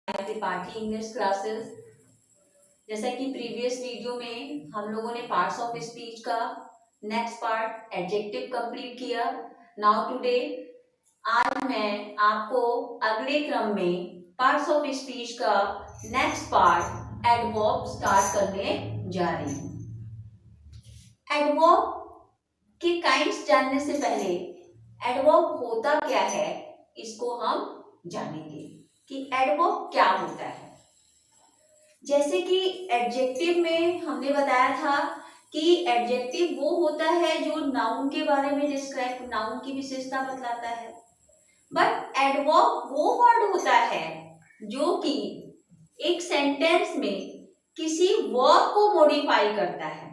Tripathi English classes. जैसा कि previous video में हम लोगों ने पार्ट्स ऑफ स्पीच का नेक्स्ट पार्ट एडजेक्टिव कंप्लीट किया। नाउ टुडे आज मैं आपको अगले क्रम में पार्ट्स ऑफ स्पीच का नेक्स्ट पार्ट एडवर्ब स्टार्ट करने जा रही हूँ। एडवर्ब के काइंड्स जानने से पहले एडवर्ब होता क्या है इसको हम जानेंगे कि एडवर्ब क्या होता है। जैसे कि एडजेक्टिव में हमने बताया था कि एडजेक्टिव वो होता है जो नाउन के बारे में डिस्क्राइब, नाउन की विशेषता बतलाता है। बट एडवर्ब वो वर्ड होता है जो कि एक सेंटेंस में किसी वर्ब को मॉडिफाई करता है।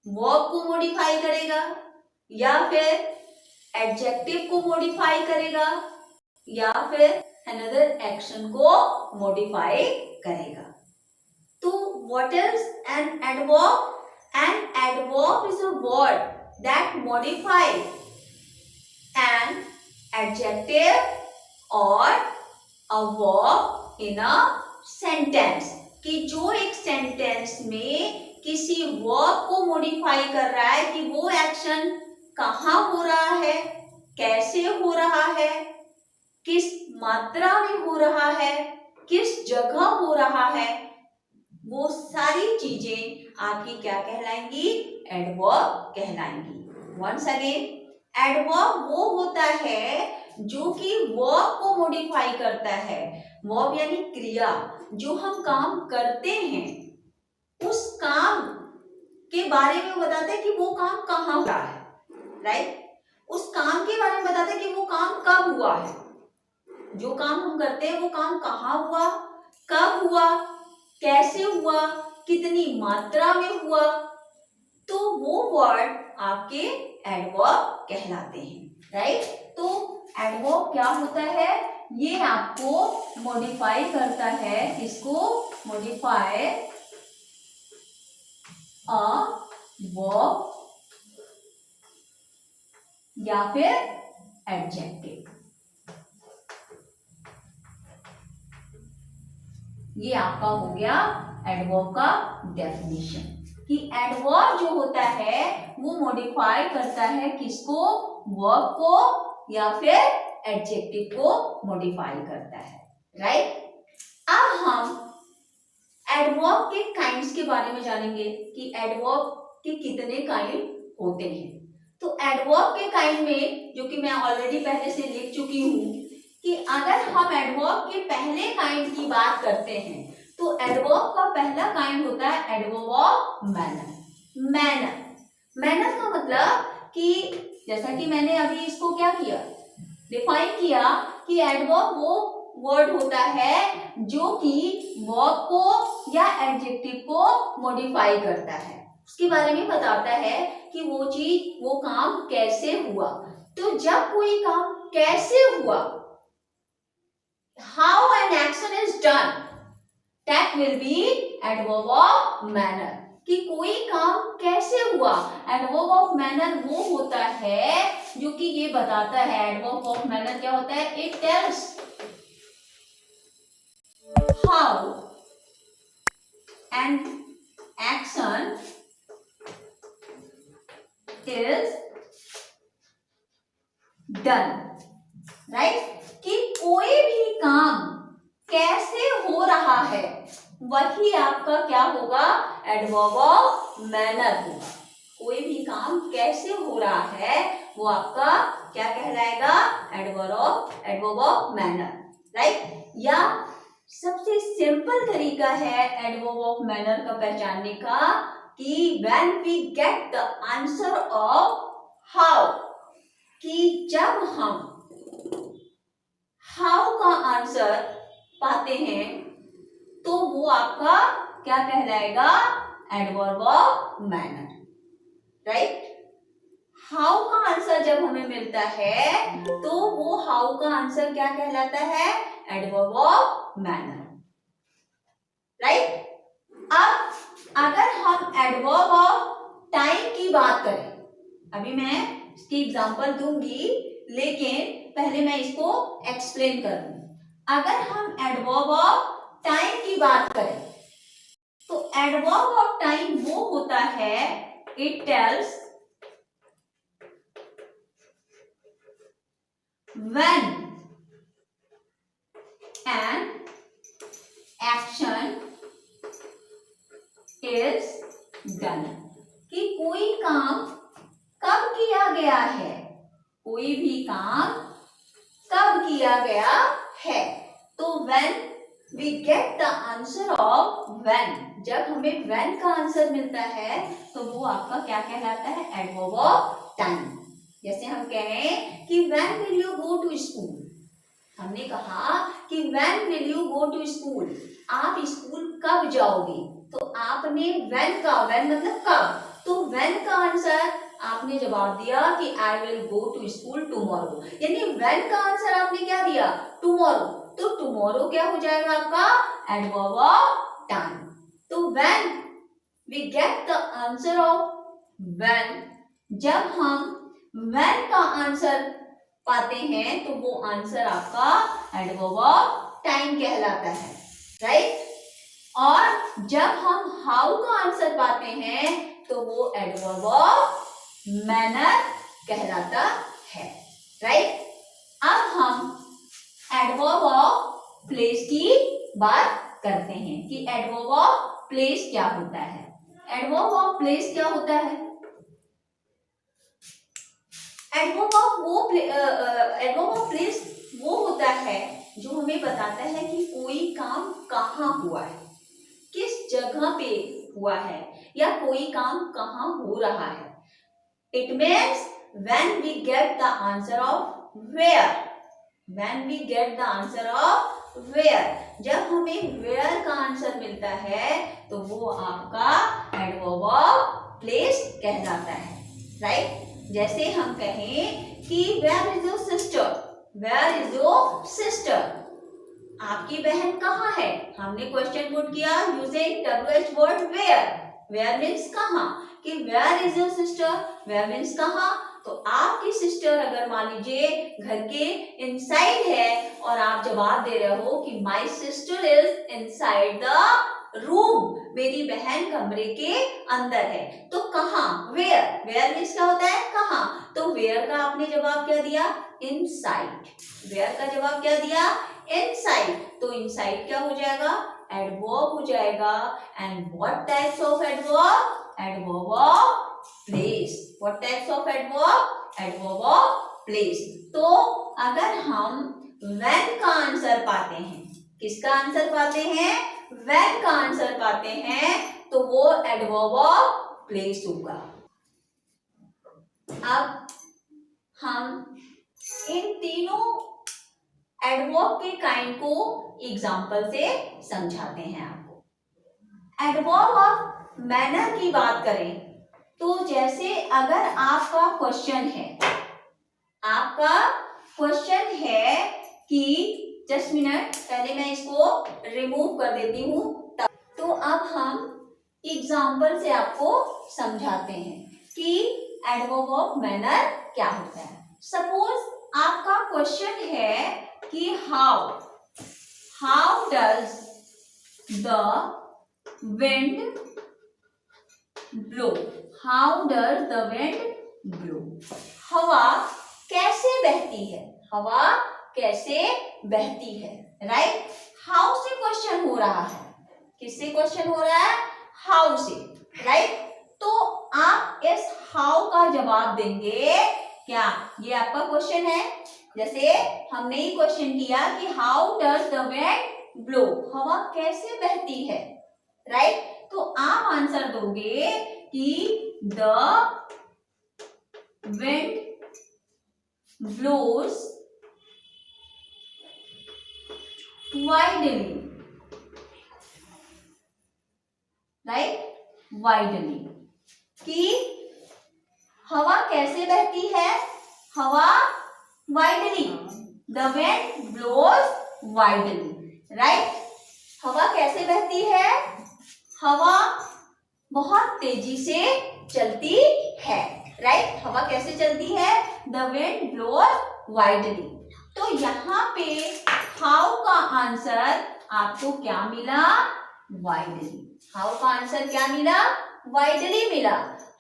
वर्ब को मॉडिफाई करेगा या फिर एडजेक्टिव को मॉडिफाई करेगा या फिर अनदर एक्शन को मॉडिफाई करेगा। तो what is an adverb? An adverb is a word that modify an adjective और a verb in a sentence. कि जो एक सेंटेंस में किसी वर्ब को मॉडिफाई कर रहा है कि वो एक्शन कहाँ हो रहा है, कैसे हो रहा है, किस मात्रा में हो रहा है, किस जगह हो रहा है, वो सारी चीजें आपकी क्या कहलाएंगी? एडवर्ब कहलाएंगी। वंस अगेन, एडवर्ब वो होता है जो कि वर्ब को मॉडिफाई करता है। वर्ब यानी क्रिया, जो हम काम करते हैं उस काम के बारे में बताता है कि वो काम कहाँ हुआ है, राइट? उस काम के बारे में बताता है कि वो काम कब हुआ है। जो काम हम करते हैं वो काम कहाँ हुआ, कब हुआ, कैसे हुआ, कितनी मात्रा में हुआ, तो वो वर्ड आपके एडवर्ब कहलाते हैं, राइट? तो एडवर्ब क्या होता है? ये आपको मॉडिफाई करता है। इसको मॉडिफाई अ वर्ब या फिर एडजेक्टिव। ये आपका हो गया एडवर्ब का डेफिनेशन कि एडवर्ब जो होता है वो मॉडिफाई करता है किसको? वर्ब को या फिर एडजेक्टिव को मॉडिफाई करता है, राइट? अब हम एडवर्ब के काइंड्स के बारे में जानेंगे कि एडवर्ब के कितने काइंड होते हैं। तो एडवर्ब के काइंड में, जो कि मैं ऑलरेडी पहले से लिख चुकी हूं, कि अगर हम एडवर्ब के पहले काइंड की बात करते हैं तो एडवर्ब का पहला काइंड होता है एडवर्ब ऑफ मैनर। मैनर का मतलब कि जैसा कि मैंने अभी इसको क्या किया, डिफाइन किया कि एडवर्ब वो वर्ड होता है जो कि वर्ब को या एडजेक्टिव को मॉडिफाई करता है, उसके बारे में बताता है कि वो चीज, वो काम कैसे हुआ। तो जब कोई काम कैसे हुआ, how an action is done, that will be adverb of manner। कि कोई काम कैसे हुआ, एडवर्ब ऑफ मैनर वो होता है जो कि ये बताता है। एडवर्ब ऑफ मैनर क्या होता है? It tells how an action is done, right? कि कोई भी काम कैसे हो रहा है वही आपका क्या होगा? एडवर्ब ऑफ मैनर होगा। कोई भी काम कैसे हो रहा है वो आपका क्या कहलाएगा? Adverb of manner, right? या सबसे सिंपल तरीका है एडवर्ब ऑफ मैनर का पहचानने का कि when we get the answer of how, कि जब हम हाउ का आंसर पाते हैं तो वो आपका क्या कहलाएगा? Adverb of manner, right? How का आंसर जब हमें मिलता है तो वो हाउ का आंसर क्या कहलाता है? Adverb of manner, right? अब अगर हम एडवर्ब ऑफ टाइम की बात करें, अभी मैं इसकी एग्जांपल दूंगी लेकिन पहले मैं इसको एक्सप्लेन करूंगी। अगर हम एडवर्ब ऑफ टाइम की बात करें तो एडवर्ब ऑफ टाइम वो होता है, it tells when an action is done, कि कोई काम कब किया गया है, कोई भी काम कब किया गया है। तो when we get the answer of when, जब हमें व्हेन का आंसर मिलता है तो वो आपका क्या कहलाता है, एडवर्ब ऑफ टाइम। जैसे हम कहें कि when will you go to school, हमने कहा कि when will you go to school, आप स्कूल कब जाओगे, तो आपने व्हेन का, व्हेन मतलब कब, तो व्हेन का आंसर आपने जवाब दिया कि I will go to school tomorrow, यानी व्हेन का आंसर आपने क्या दिया, टुमारो, तो टुमारो क्या हो जाएगा आपका, एडवर्ब ऑफ टाइम। तो when we get the answer of when, जब हम व्हेन का आंसर पाते हैं तो वो आंसर आपका एडवर्ब ऑफ टाइम कहलाता है, राइट। और जब हम हाउ का आंसर पाते हैं तो वो एडवर्ब ऑफ मैनर कहलाता है, राइट। अब हम एडवर्ब ऑफ प्लेस की बात करते हैं कि एडवर्ब ऑफ प्लेस क्या होता है। एडवर्ब ऑफ प्लेस क्या होता है, एडवर्ब ऑफ प्लेस वो होता है जो हमें बताता है कि कोई काम कहाँ हुआ है, किस जगह पे हुआ है, या कोई काम कहाँ हो रहा है। It means when we get the answer of where, when we get the answer of where, जब हमें where का आंसर मिलता है तो वो आपका एडवर्ब ऑफ प्लेस कहलाता है, राइट। जैसे हम कहें कि where is your sister, where is your sister, आपकी बहन कहाँ है, हमने क्वेश्चन पुट किया using WH word where, where means कहाँ, कि where is your sister, where means कहाँ, तो आपकी सिस्टर अगर मान लीजिए घर के इनसाइड है और आप जवाब दे रहे हो कि my sister is inside the room, मेरी बहन कमरे के अंदर है, तो कहाँ, where, where means क्या होता है, कहाँ, तो where का आपने जवाब क्या दिया, inside, where का जवाब क्या दिया, inside, तो inside क्या हो जाएगा, एडवर्ब हो जाएगा। And what types of adverb, adverb of place, what types of adverb, adverb of place. तो अगर हम व्हेन का आंसर पाते हैं, किसका आंसर पाते हैं, व्हेन का आंसर पाते हैं, तो वो एडवर्ब ऑफ प्लेस होगा। अब हम इन तीनों एडवर्ब के काइंड को एग्जाम्पल से समझाते हैं आपको। एडवर्ब ऑफ मैनर की बात करें तो जैसे अगर आपका क्वेश्चन है, आपका क्वेश्चन है कि, जस्ट मिनट, पहले मैं इसको रिमूव कर देती हूँ, तो अब हम एग्जाम्पल से आपको समझाते हैं कि एडवर्ब ऑफ मैनर क्या होता है। सपोज आपका क्वेश्चन है कि how does the wind blow, how does the wind blow, हवा कैसे बहती है, हवा कैसे बहती है, राइट। हाउ से क्वेश्चन हो रहा है, किससे क्वेश्चन हो रहा है, हाउ से, राइट। तो आप इस हाउ का जवाब देंगे क्या, ये आपका क्वेश्चन है, जैसे हमने ही क्वेश्चन किया कि how does the wind blow, हवा कैसे बहती है, राइट। तो आप आंसर दोगे कि the wind blows widely, right, widely, कि हवा कैसे बहती है, हवा widely, the wind blows widely, right. हवा कैसे बहती है, हवा बहुत तेजी से चलती है, राइट। हवा कैसे चलती है, द विंड ब्लोज वाइडली। तो यहाँ पे हाउ का आंसर आपको क्या मिला? वाइडली। हाउ का आंसर क्या मिला? वाइडली मिला।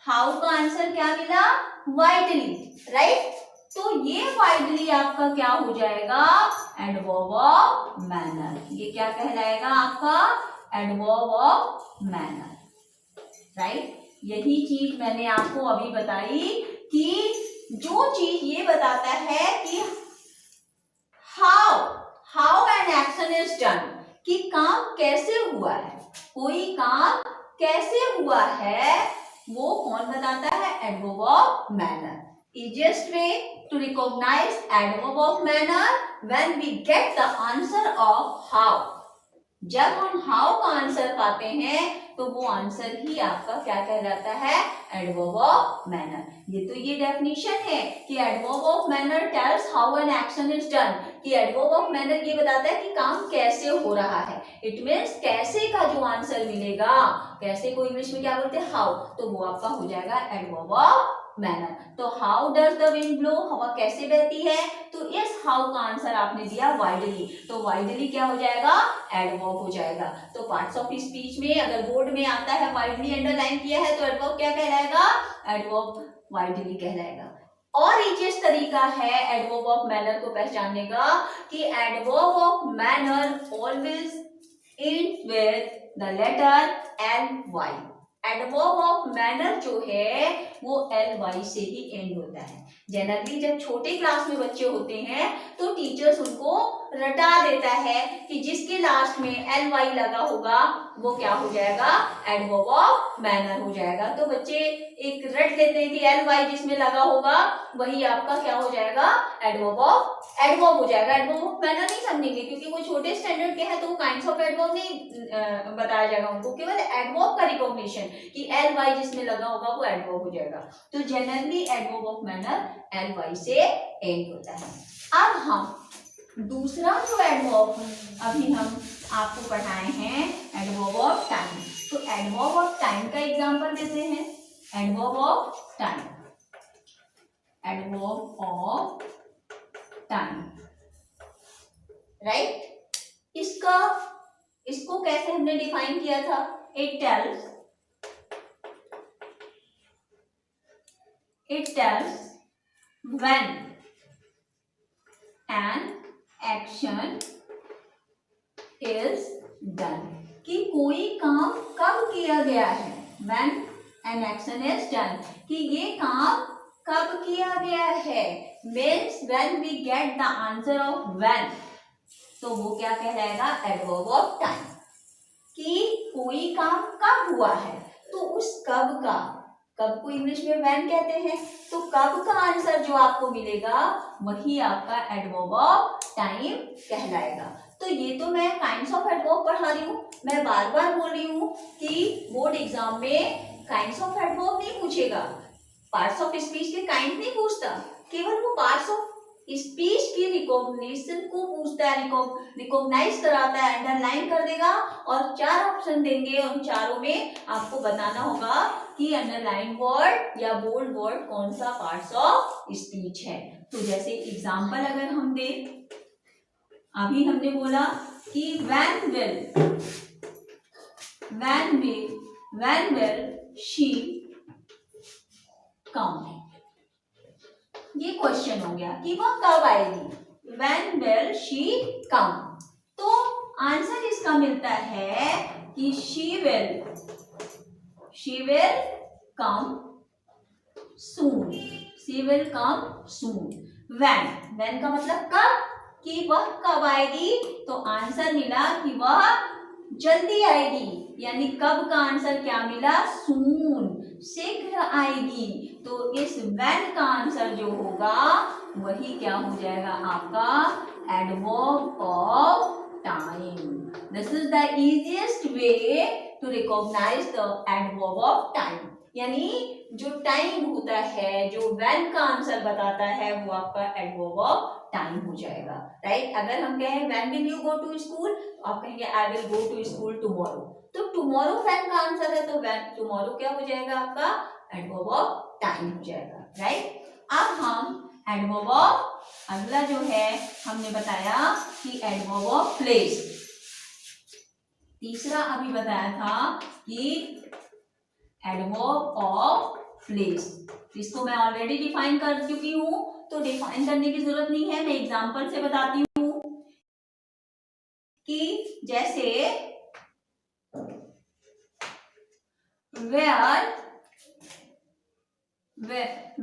हाउ का आंसर क्या मिला? Widely, right. तो ये वाइडली आपका क्या हो जाएगा? Adverb of manner. ये क्या कहलाएगा आपका? Adverb of manner, right. यही चीज मैंने आपको अभी बताई कि जो चीज ये बताता है कि how an action is done, कि काम कैसे हुआ है, कोई काम कैसे हुआ है, वो कौन बताता है? Adverb of manner. Easiest way to recognize adverb of manner when we get the answer of how. जब हम हाउ का आंसर पाते हैं तो वो आंसर ही आपका क्या कहलाता है? Adverb of manner. ये डेफिनेशन है कि adverb of manner tales how an action is done, कि एडवर्ब ऑफ मैनर ये बताता है कि काम कैसे हो रहा है। इट मीन्स कैसे का जो आंसर मिलेगा, कैसे को इंग्लिश में क्या बोलते हैं? हाउ, तो वो आपका हो जाएगा एडवर्ब ऑफ मैनर। तो how does the wind blow, हवा कैसे बहती है, तो इस हाउ का आंसर आपने दिया वाइडली, तो वाइडली क्या हो जाएगा? एडवर्ब हो जाएगा। तो पार्ट्स ऑफ स्पीच में अगर बोर्ड में आता है वाइडली अंडरलाइन किया है तो एडवर्ब क्या कहलाएगा? एडवर्ब वाइडली कहलाएगा। और इजिएस्ट तरीका है एडवर्ब ऑफ मैनर को पहचानने का कि adverb of manner always ends with the letter LY। Adverb of manner जो है वो LY से ही एंड होता है। जनरली जब छोटे क्लास में बच्चे होते हैं तो टीचर्स उनको रटा देता है कि जिसके लास्ट में LY लगा होगा वो क्या हो जाएगा? एडवर्ब ऑफ मैनर हो जाएगा। तो बच्चे एक रट लेते हैं कि LY जिसमें लगा होगा वही आपका क्या हो जाएगा? एडवर्ब हो जाएगा। एडवर्ब ऑफ मैनर नहीं समझेंगे क्योंकि वो छोटे स्टैंडर्ड के हैं तो वो काइंड्स ऑफ एडवर्ब नहीं बताया जाएगा उनको, केवल एडवर्ब का रिकॉग्निशन कि LY जिसमें लगा होगा वो एडवर्ब हो जाएगा। तो generally adverb of manner LY से एंड होता है। अब हम दूसरा जो एडवर्ब अभी हम आपको पढ़ाए हैं एडवर्ब ऑफ टाइम, तो एडवर्ब ऑफ टाइम का एग्जांपल देते हैं। Adverb of time, adverb of time, right. इसको कैसे हमने डिफाइन किया था? It tells when an action is done, कि कोई काम कब किया गया है। when an action is done, कि ये काम कब किया गया है। means when we get the answer of when, तो वो क्या कहलाएगा? एडवर्ब ऑफ टाइम, कि कोई काम कब हुआ है। तो उस कब को इंग्लिश में व्हेन कहते हैं, तो कब का आंसर जो आपको मिलेगा वही आपका एडवर्ब ऑफ टाइम कहलाएगा। तो ये तो मैं काइंड्स ऑफ एडवर्ब पढ़ा रही हूँ, मैं बार बार बोल रही हूँ कि बोर्ड एग्जाम में काइंड्स ऑफ एडवर्ब नहीं पूछेगा, पार्ट्स ऑफ स्पीच के काइंड नहीं पूछता, केवल वो पार्ट्स ऑफ स्पीच की रिकॉग्निशन को पूछता है, रिकॉग्नाइज कराता है, अंडरलाइन कर देगा और 4 ऑप्शन देंगे। उन चारों में आपको बताना होगा कि अंडरलाइन वर्ड या बोल्ड वर्ड कौन सा पार्ट्स ऑफ स्पीच है। तो जैसे एग्जांपल अगर हम दें, अभी हमने बोला कि when will she come, ये क्वेश्चन हो गया कि वह कब आएगी। when will she come, तो आंसर इसका मिलता है कि she will come soon, when का मतलब कब, कि वह कब आएगी, तो आंसर मिला कि वह जल्दी आएगी, यानी कब का आंसर क्या मिला? सून, शीघ्र आएगी। तो इस when का आंसर जो होगा वही क्या हो जाएगा आपका? Adverb of time. This is the easiest way to recognise the adverb of time, यानी जो टाइम होता है, जो when का आंसर बताता है वो आपका एडवर्ब ऑफ टाइम हो जाएगा, राइट। अगर हम कहें when will you go to school, आप कहेंगे I will go to school tomorrow, तो tomorrow when का आंसर है तो when tomorrow क्या हो जाएगा आपका? एडवर्ब ऑफ टाइम हो जाएगा, राइट। अब हम एडवर्ब ऑफ अगला जो है हमने बताया कि एडवर्ब ऑफ प्लेस। तीसरा अभी बताया था कि एडवर्ब ऑफ प्लेस। इसको मैं ऑलरेडी डिफाइन कर चुकी हूं, तो डिफाइन करने की जरूरत नहीं है, मैं एग्जांपल से बताती हूँ कि जैसे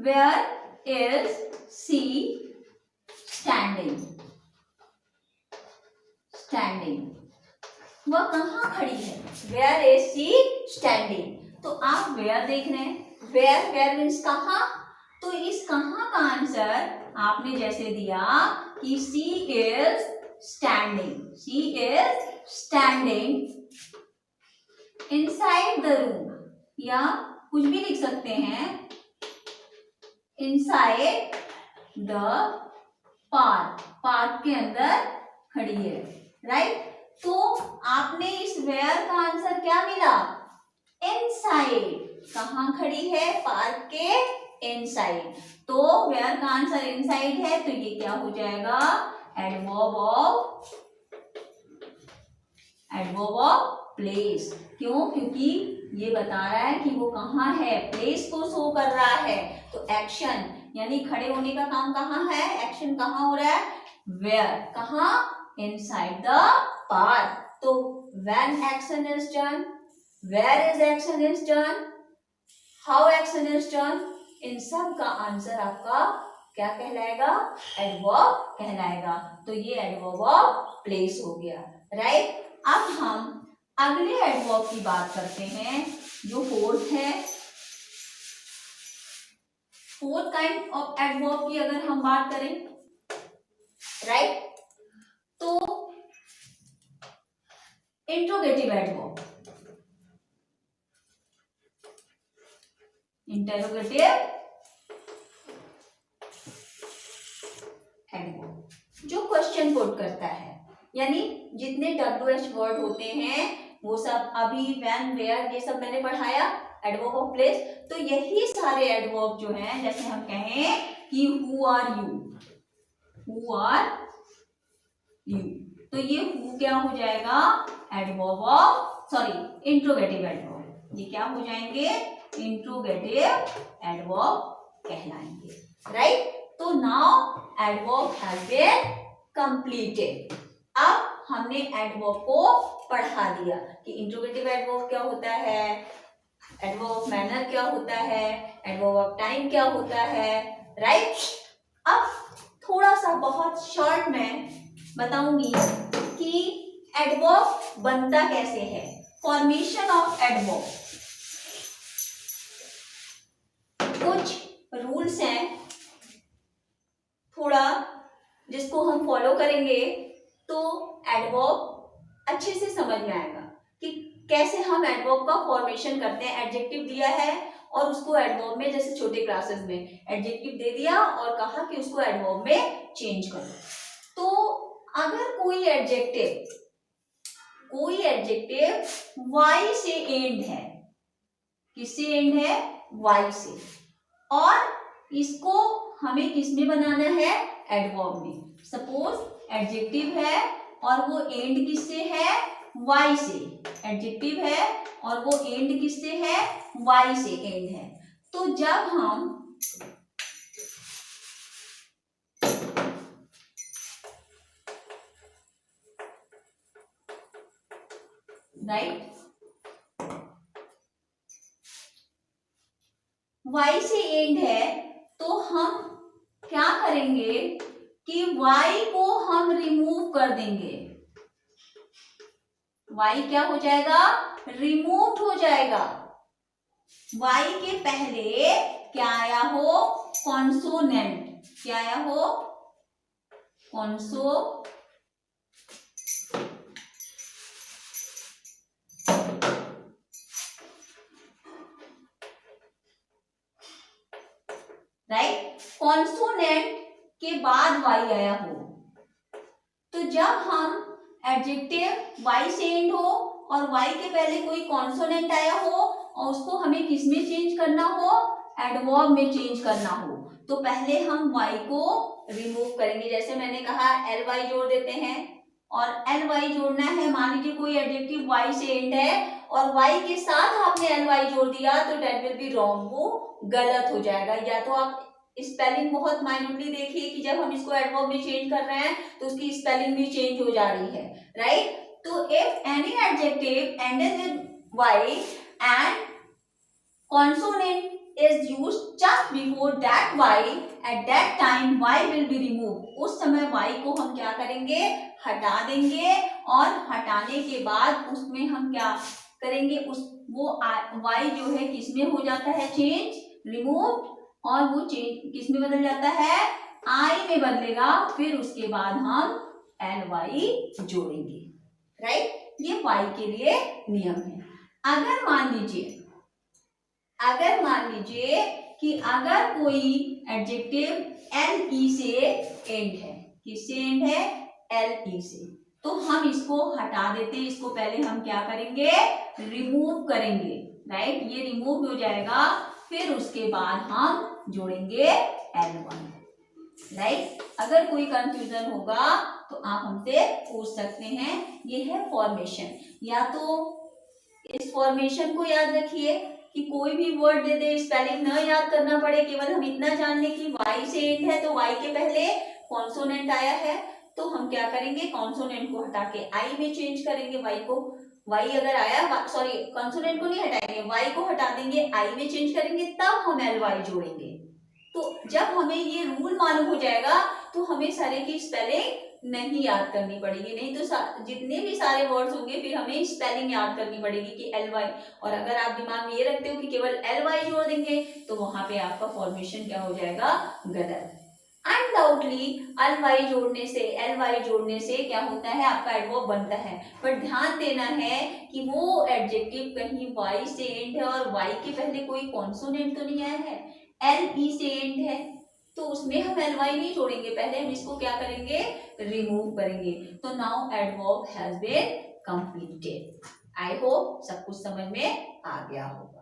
where is she standing, वह कहाँ खड़ी है, where is she standing। तो आप where देख रहे हैं, where मीन्स कहाँ, तो इस कहाँ का आंसर आपने जैसे दिया कि she is standing inside the room, या कुछ भी लिख सकते हैं inside the पार्क के अंदर खड़ी है, राइट। तो आपने इस वेयर का आंसर क्या मिला, इनसाइड, कहाँ खड़ी है, पार्क के इनसाइड। तो वेयर का आंसर इनसाइड है, तो ये क्या हो जाएगा, एडवर्ब ऑफ प्लेस। क्यों, क्योंकि ये बता रहा है कि वो कहाँ है, प्लेस को शो कर रहा है। तो एक्शन यानी खड़े होने का काम कहाँ है, एक्शन कहाँ हो रहा है, वेयर, कहाँ, इनसाइड द पार्क। तो when action is done, where is action is done, how action is done, इन सब का आंसर आपका क्या कहलाएगा, एडवर्ब कहलाएगा। तो ये एडवर्ब ऑफ प्लेस हो गया, राइट। अब हम अगले एडवर्ब की बात करते हैं जो फोर्थ है। फोर्थ काइंड ऑफ एडवर्ब की अगर हम बात करें, राइट, तो इंट्रोगेटिव एडवर्ब, इंटरोगेटिव एडवर्ब जो क्वेश्चन कोड करता है, यानी जितने WH वर्ड होते हैं वो सब अभी व्हेन वेयर ये सब मैंने पढ़ाया, एडवर्ब ऑफ प्लेस। तो यही सारे एडवर्ब जो हैं, जैसे हम कहें कि हु आर यू, तो ये हु क्या हो जाएगा, adverb of, sorry, interrogative adverb. ये क्या हो जाएंगे, इंट्रोगेटिव एडवर्ब कहलाएंगे, राइट। तो now adverb has been completed. अब हमने एडवर्ब को पढ़ा दिया कि इंट्रोगेटिव एडवर्ब क्या होता है, एडवर्ब ऑफ मैनर क्या होता है, एडवर्ब ऑफ टाइम क्या होता है, राइट। अब थोड़ा सा बहुत शॉर्ट में बताऊंगी कि एडवर्ब बनता कैसे है, फॉर्मेशन ऑफ एडवर्ब। कुछ रूल्स हैं थोड़ा, जिसको हम फॉलो करेंगे तो एडवर्ब अच्छे से समझ में आएगा कि कैसे हम एडवर्ब का फॉर्मेशन करते हैं। एडजेक्टिव दिया है और उसको एडवर्ब में, जैसे छोटे क्लासेस में एडजेक्टिव दे दिया और कहा कि उसको एडवर्ब में चेंज करो। तो अगर कोई एडजेक्टिव वाई से एंड है, किससे एंड है, वाई से, और इसको हमें किस में बनाना है, एडवर्ब में। सपोज एडजेक्टिव है और वो एंड किससे है, वाई से, एडजेक्टिव है और वो एंड किससे है, वाई से एंड है। तो जब हम राइट, वाई से एंड है, तो हम क्या करेंगे कि वाई को हम रिमूव कर देंगे। वाई क्या हो जाएगा, रिमूव हो जाएगा। वाई के पहले क्या आया हो, कॉन्सोनेंट, क्या आया हो, कॉन्सो, राइट, कॉन्सोनेंट के बाद वाई आया हो। तो जब हम एडजेक्टिव वाई से एंड हो और वाई के पहले कोई कॉन्सोनेंट आया हो और उसको हमें किस में चेंज करना हो, एडवर्ब में चेंज करना हो, तो पहले हम वाई को रिमूव करेंगे। जैसे मैंने कहा एल वाई जोड़ देते हैं, और एल वाई जोड़ना है, मान लीजिए कोई एडजेक्टिव वाई से एंड है और वाई के साथ आपने एल वाई जोड़ दिया तो डेट विल बी रॉन्ग, वो गलत हो जाएगा। या तो आप स्पेलिंग बहुत माइन्यूटली देखिए कि जब हम इसको एडवर्ब में चेंज कर रहे हैं तो उसकी स्पेलिंग भी चेंज हो जा रही है, राइट। तो if any adjective ended with y and consonant is used just before that y, at that time y will be removed, उस समय y को हम क्या करेंगे, हटा देंगे, और हटाने के बाद उसमें हम क्या करेंगे, उस वो y जो है किसमें हो जाता है चेंज, रिमूव, और वो चेंज किसमें बदल जाता है, I में बदलेगा। फिर उसके बाद हम ly जोड़ेंगे, राइट। ये y के लिए नियम है। अगर मान लीजिए कि अगर कोई एडजेक्टिव एल ई से एंड है, किससे एंड है, एल ई से, तो हम इसको हटा देते हैं। इसको पहले हम क्या करेंगे, रिमूव करेंगे, राइट। ये रिमूव हो जाएगा, फिर उसके बाद हम जोड़ेंगे एल वन, राइट। अगर कोई कंफ्यूजन होगा तो आप हमसे पूछ सकते हैं। ये है फॉर्मेशन। या तो इस फॉर्मेशन को याद रखिए कि कोई भी वर्ड दे दे, स्पेलिंग न याद करना पड़े, केवल हम इतना जान लें कि वाई से एंड है तो वाई के पहले कॉन्सोनेंट आया है, तो हम क्या करेंगे, कॉन्सोनेंट को हटा के आई में चेंज करेंगे। वाई को, वाई अगर आया, सॉरी कॉन्सोनेंट को नहीं हटाएंगे, वाई को हटा देंगे, आई में चेंज करेंगे, तब हम एल वाई जोड़ेंगे। तो जब हमें ये रूल मालूम हो जाएगा तो हमें सारे की स्पेलिंग नहीं याद करनी पड़ेगी। नहीं तो जितने भी सारे वर्ड्स होंगे फिर हमें स्पेलिंग याद करनी पड़ेगी कि एल वाई, और अगर आप दिमाग में ये रखते हो कि केवल एल वाई जोड़ देंगे तो वहां पे आपका फॉर्मेशन क्या हो जाएगा, गलत। अनडाउटली एल वाई जोड़ने से क्या होता है, आपका एडवर्ब बनता है। पर ध्यान देना है कि वो एडजेक्टिव कहीं वाई से एंड है और वाई के पहले कोई कॉन्सोनेंट तो नहीं आया है, एल ई से एंड है, तो उसमें हम एल वाई नहीं जोड़ेंगे, पहले हम इसको क्या करेंगे, रिमूव करेंगे। तो now adverb has been completed. I hope सब कुछ समझ में आ गया होगा।